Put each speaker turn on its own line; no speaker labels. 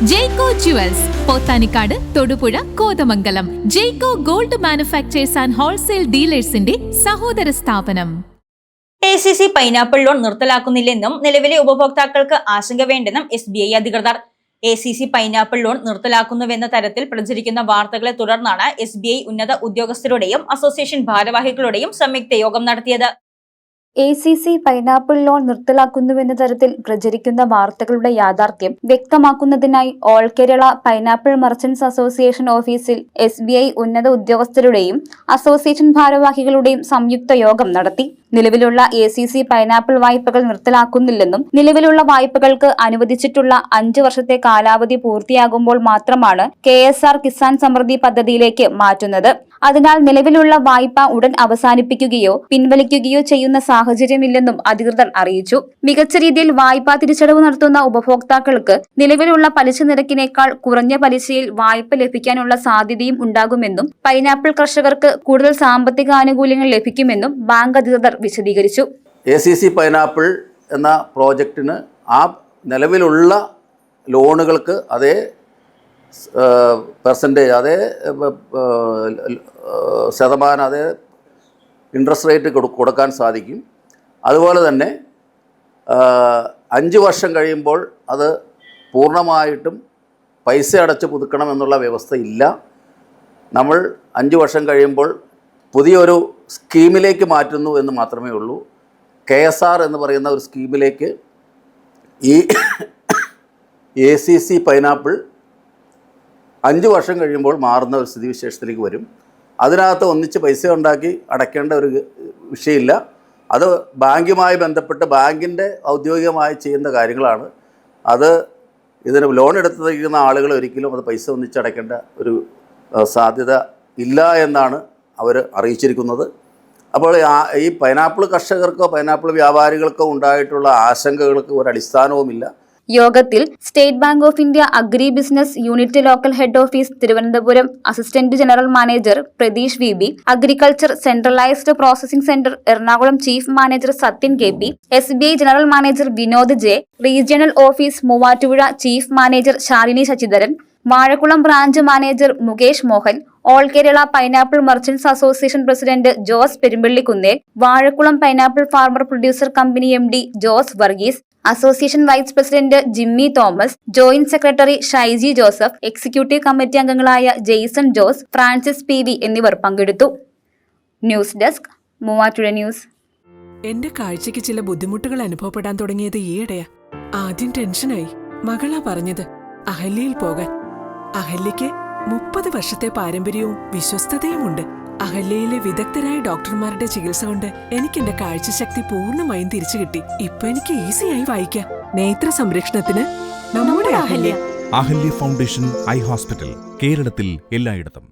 Jaico jewels, Pothanikkad, Thodupuzha, Kothamangalam. Jayco gold manufacturers and wholesale ഡീലേഴ്സിന്റെ സഹോദര സ്ഥാപനം.
ACC പൈനാപ്പിൾ ലോൺ നിർത്തലാക്കുന്നില്ലെന്നും നിലവിലെ ഉപഭോക്താക്കൾക്ക് ആശങ്ക വേണ്ടെന്നും SBI അധികൃതർ. ACC പൈനാപ്പിൾ ലോൺ നിർത്തലാക്കുന്നുവെന്ന തരത്തിൽ പ്രചരിക്കുന്ന വാർത്തകളെ തുടർന്നാണ് SBI ഉന്നത ഉദ്യോഗസ്ഥരുടെയും അസോസിയേഷൻ ഭാരവാഹികളുടെയും സംയുക്ത യോഗം നടത്തിയത്.
ACC പൈനാപ്പിൾ ലോൺ നിർത്തലാക്കുന്നുവെന്ന തരത്തിൽ പ്രചരിക്കുന്ന വാർത്തകളുടെ യാഥാർത്ഥ്യം വ്യക്തമാക്കുന്നതിനായി all Kerala pineapple merchants association ഓഫീസിൽ SBI ഉന്നത ഉദ്യോഗസ്ഥരുടെയും അസോസിയേഷൻ ഭാരവാഹികളുടെയും സംയുക്ത യോഗം നടത്തി. നിലവിലുള്ള ACC പൈനാപ്പിൾ വായ്പകൾ നിർത്തലാക്കുന്നില്ലെന്നും നിലവിലുള്ള വായ്പകൾക്ക് അനുവദിച്ചിട്ടുള്ള 5 വർഷത്തെ കാലാവധി പൂർത്തിയാകുമ്പോൾ മാത്രമാണ് KSR കിസാൻ സമൃദ്ധി പദ്ധതിയിലേക്ക് മാറ്റുന്നത്. അതിനാൽ നിലവിലുള്ള വായ്പ ഉടൻ അവസാനിപ്പിക്കുകയോ പിൻവലിക്കുകയോ ചെയ്യുന്ന സാഹചര്യമില്ലെന്നും അധികൃതർ അറിയിച്ചു. മികച്ച രീതിയിൽ വായ്പാ തിരിച്ചടവ് നടത്തുന്ന ഉപഭോക്താക്കൾക്ക് നിലവിലുള്ള പലിശ നിരക്കിനേക്കാൾ കുറഞ്ഞ പലിശയിൽ വായ്പ ലഭിക്കാനുള്ള സാധ്യതയും ഉണ്ടാകുമെന്നും പൈനാപ്പിൾ കർഷകർക്ക് കൂടുതൽ സാമ്പത്തിക ആനുകൂല്യങ്ങൾ ലഭിക്കുമെന്നും ബാങ്ക് അധികൃതർ വിശദീകരിച്ചു.
ACC പൈനാപ്പിൾ എന്ന പ്രോജക്റ്റിന് ആ നിലവിലുള്ള ലോണുകൾക്ക് അതേ പെർസെൻറ്റേജ്, അതേ ശതമാനം, അതേ ഇൻട്രസ്റ്റ് റേറ്റ് കൊടുക്കാൻ സാധിക്കും. അതുപോലെ തന്നെ 5 വർഷം കഴിയുമ്പോൾ അത് പൂർണ്ണമായിട്ടും പൈസ അടച്ച് പുതുക്കണമെന്നുള്ള വ്യവസ്ഥ ഇല്ല. നമ്മൾ 5 വർഷം കഴിയുമ്പോൾ പുതിയൊരു സ്കീമിലേക്ക് മാറ്റുന്നു എന്ന് മാത്രമേ ഉള്ളൂ. KSR എന്ന് പറയുന്ന ഒരു സ്കീമിലേക്ക് ഈ ACC പൈനാപ്പിൾ 5 വർഷം കഴിയുമ്പോൾ മാറുന്ന ഒരു സ്ഥിതിവിശേഷത്തിലേക്ക് വരും. അതിനകത്ത് ഒന്നിച്ച് പൈസ ഉണ്ടാക്കി അടയ്ക്കേണ്ട ഒരു വിഷയമില്ല. അത് ബാങ്കുമായി ബന്ധപ്പെട്ട് ബാങ്കിൻ്റെ ഔദ്യോഗികമായി ചെയ്യുന്ന കാര്യങ്ങളാണ്. അത് ഇതിന് ലോൺ എടുത്തിരിക്കുന്ന ആളുകൾ ഒരിക്കലും അത് പൈസ ഒന്നിച്ചടയ്ക്കേണ്ട ഒരു സാധ്യത ഇല്ല എന്നാണ് അവർ അറിയിച്ചിരിക്കുന്നത്. അപ്പോൾ ഈ പൈനാപ്പിൾ കർഷകർക്കോ പൈനാപ്പിൾ വ്യാപാരികൾക്കോ ഉണ്ടായിട്ടുള്ള ആശങ്കകൾക്ക് ഒരു അടിസ്ഥാനവുമില്ല.
യോഗത്തിൽ state bank of India agri business unit local head office Thiruvananthapuram assistant general manager Pratheesh VB, agriculture centralised processing centre Ernakulam chief manager Sathyan KP, SBI general manager Vinod J, regional office Muvattupuzha chief manager Shalini Sasidharan, Vazhakkulam branch manager Mukesh Mohan, all Kerala pineapple merchants association president Jose Perumpallikunnel, Vazhakkulam pineapple farmer producer company MD Jose Varghese, association vice president Jimmy Thomas, joint secretary Shaiji Joseph, executive committee അംഗങ്ങളായ Jason Jose, Francis PV എന്നിവർ പങ്കെടുത്തു. News desk, Muvattupuzha news.
എന്റെ കാഴ്ചയ്ക്ക് ചില ബുദ്ധിമുട്ടുകൾ അനുഭവപ്പെടാൻ തുടങ്ങിയത് ഈയിടെയാ. ആദ്യം ടെൻഷനായി. മകളാ പറഞ്ഞത് അഹല്യയിൽ പോകാൻ. അഹല്യയ്ക്ക് 30 വർഷത്തെ പാരമ്പര്യവും വിശ്വസ്തതയുമുണ്ട്. അഹല്യയിലെ വിദഗ്ധരായ ഡോക്ടർമാരുടെ ചികിത്സ കൊണ്ട് എനിക്ക് എന്റെ കാഴ്ചശക്തി പൂർണ്ണമായും തിരിച്ചു കിട്ടി. ഇപ്പൊ എനിക്ക് ഈസിയായി വായിക്കാം. നേത്ര സംരക്ഷണത്തിന് നമ്മുടെ Ahalya.
Ahalya foundation eye hospital, കേരളത്തിൽ എല്ലായിടത്തും.